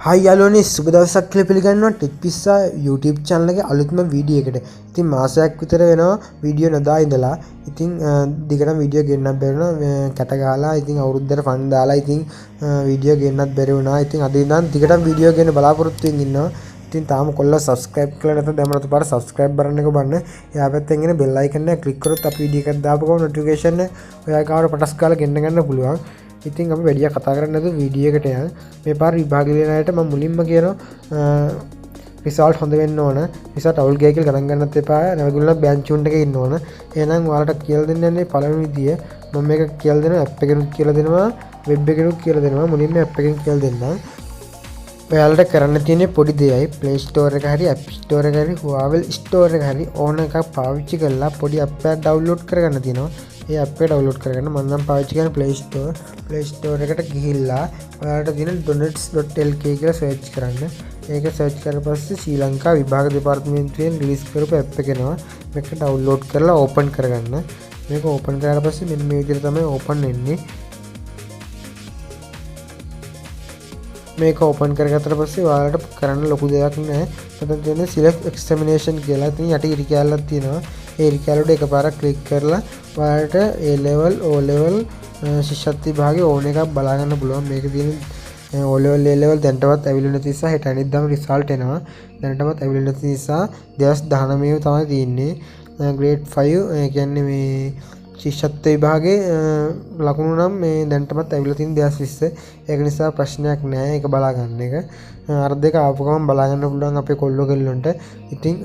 හයි යාළුවනේ සුබ දවසක් කියලා පිළිගන්නවා ටෙක් පිස්සා YouTube channel එකේ අලුත්ම වීඩියෝ එකට. ඉතින් මාසයක් විතර වෙනවා වීඩියෝ නොදා ඉඳලා. ඉතින් දිගටම වීඩියෝ ගෙන්නත් බැරි වුණා. කැට ගහලා ඉතින් අවුරුද්දට ෆන් දාලා ඉතින් වීඩියෝ ගෙන්නත් බැරි වුණා. ඉතින් අද ඉඳන් දිගටම වීඩියෝ ගෙන්න බලාපොරොත්තු වෙමින් ඉන්නවා. ඉතින් තාම කොල්ලා subscribe කරලා නැත්නම් දැන් මට පාර subscribe බටන් එක ඔබන්න. එයා පැත්තෙන් එන bell icon එක click කරොත් අපි වීඩියෝ එකක් දාපුවම notification එක ඔයා ගාවට පටස් ගාලා ගෙන්න ගන්න පුළුවන්. ඉතින් අපි වැඩිය කතා කරන්නේ නැතුව වීඩියෝ එකට යන්න. මේ පාර විභාග දෙන අයට මම මුලින්ම කියනවා රිසල්ට් හොඳ වෙන්න ඕන. රිසල්ට් අවුල් ගියා කියලා ගණන් ගන්නත් එපා. නැවගුණා බෑන්ච් චූන් එකේ ඉන්න ඕන. එහෙනම් ඔයාලට කියලා දෙන්න යන්නේ පළවෙනි විදිය. මම මේක කියලා දෙනවා ඇප් එකෙනුත් කියලා දෙනවා වෙබ් එකෙනුත් කියලා දෙනවා. මුලින්ම ඇප් එකෙන් කියලා දෙන්නම්. ඔයාලට කරන්න තියෙන්නේ පොඩි දෙයයි Play Store එක හරි App Store එක හරි Huawei Store එක හරි ඕන එකක් පාවිච්චි කරලා පොඩි app එකක් download කරගන්න තියෙනවා. ඒ app එක download කරගන්න මම නම් පාවිච්චි කරන්නේ Play Store එකට ගිහිල්ලා ඔයාලට තියෙන donets.lk කියලා search කරන්න. ඒක search කරලා පස්සේ ශ්‍රී ලංකා විභාග දෙපාර්තමේන්තුවෙන් රිලීස් කරපු app එක එනවා. මේක download කරලා open කරගන්න. මේක open කරලා පස්සේ මෙන්න මේ විදිහට තමයි open වෙන්නේ. මේක ඕපන් කරගත්තට පස්සේ ඔයාලට කරන්න ලොකු දෙයක් නැහැ. මෙතන තියෙන select examination කියලා. ඉතින් යට ඉරි කැලලක් තියෙනවා. ඒ ඉරි කැලලට එකපාරක් ක්ලික් කරලා ඔයාලට A level O level ශිෂ්‍යත්ව විභාගේ ඕන එකක් බලා ගන්න පුළුවන්. මේක තියෙන O level A level දැනටවත් ඇවිල්ලා නැති නිසා හෙට අනිද්දාම රිසල්ට් එනවා. දැනටමත් ඇවිල්ලා නැති නිසා 2019 තමයි තියෙන්නේ. grade 5 ඒ කියන්නේ මේ ශිෂ්‍යත්ව විභාගේ ලකුණු නම් මේ දැන්ටමත් ඇවිල්ලා තියෙන 2020. ඒක නිසා ප්‍රශ්නයක් නැහැ ඒක බලා ගන්න එක. අර දෙක ආපු ගමන් බලා ගන්න පුළුවන් අපේ කොල්ලෝ කෙල්ලොන්ට. ඉතින්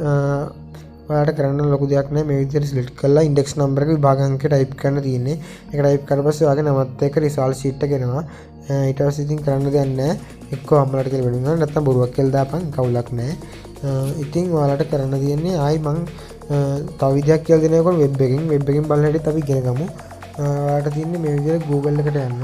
ඔයාලට කරන්න ලොකු දෙයක් නැහැ. මේ විදිහට සිලෙක්ට් කරලා ඉන්ඩෙක්ස් නම්බර් එක විභාග අංකයට ටයිප් කරන්න තියෙන්නේ. ඒක ටයිප් කරලා පස්සේ ඔයාගේ නමත් එක්ක රිසල්ට් ෂීට් එක එනවා. ඊට පස්සේ ඉතින් කරන්න දෙයක් නැහැ. එක්කෝ අම්මලාට කියලා වෙනුනා නැත්නම් බොරුවක් කියලා දාපන් කවුලක් නැහැ. ඉතින් ඔයාලට කරන්න තියෙන්නේ ආයි මං තව විදියක් කියලා දෙනකොට වෙබ් එකෙන් බලන හැටිත් අපි ඉගෙන ගමු. ඔයාලට තියෙන්නේ මේ විදිහට Google එකට යන්න.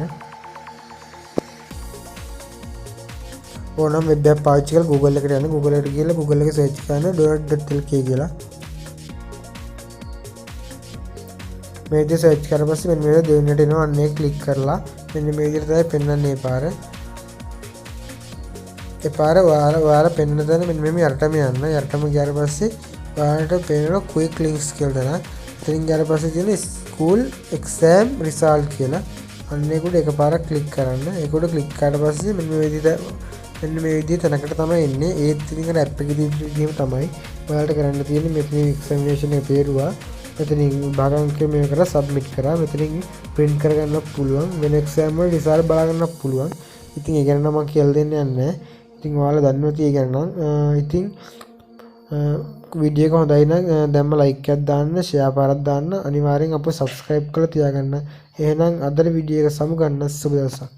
ඕනම වෙබ් එකක් පාවිච්චි කරලා Google එකට යන්න. Google එකට ගිහලා Google එකේ search කරන්න donut.lk කියලා. මේ විදිහට search කරලා පස්සේ මෙන්න මේ දෙවෙනියට එනවා. අන්න ඒක click කරලා මෙන්න මේ විදිහට තමයි පෙන්වන්නේ පාර. ඒ පාර ඔයාලා පෙන්වන තැන මෙන්න මේ යටටම යන්න. යටටම ගියාට පස්සේ ඔයාලට පේනවා quick links කියලා දෙනවා. එතනින් ගියාට පස්සේ තියෙන school exam result කියලා. අන්න ඒකට එකපාරක් click කරන්න. ඒකට click කරාට පස්සේ මෙන්න මේ විදිහට තැනකට තමයි එන්නේ. ඒත් ඉතින් අර app එකේ තියෙන තමයි ඔයාලට කරන්න තියෙන්නේ. මෙතනින් examination එක පේරුවා. මෙතනින් භාගාංකය මේ කරලා submit කරා. මෙතනින් print කරගන්න පුළුවන්. වෙන exam වල result බලා ගන්නත් පුළුවන්. ඉතින් ඒ ගැන නම් මම කියලා දෙන්න යන්නේ නැහැ. ඉතින් ඔයාලා දන්නවා tie ගැන නම් ඉතින් වීඩියෝ එක හොඳයි නම් දැම්ම ලයික් එකක් දාන්න, ෂෙයා පාරක් දාන්න, අනිවාර්යෙන් අපව subscribe කරලා තියාගන්න. එහෙනම් අදට වීඩියෝ එක සමු ගන්න. සුබ දවසක්.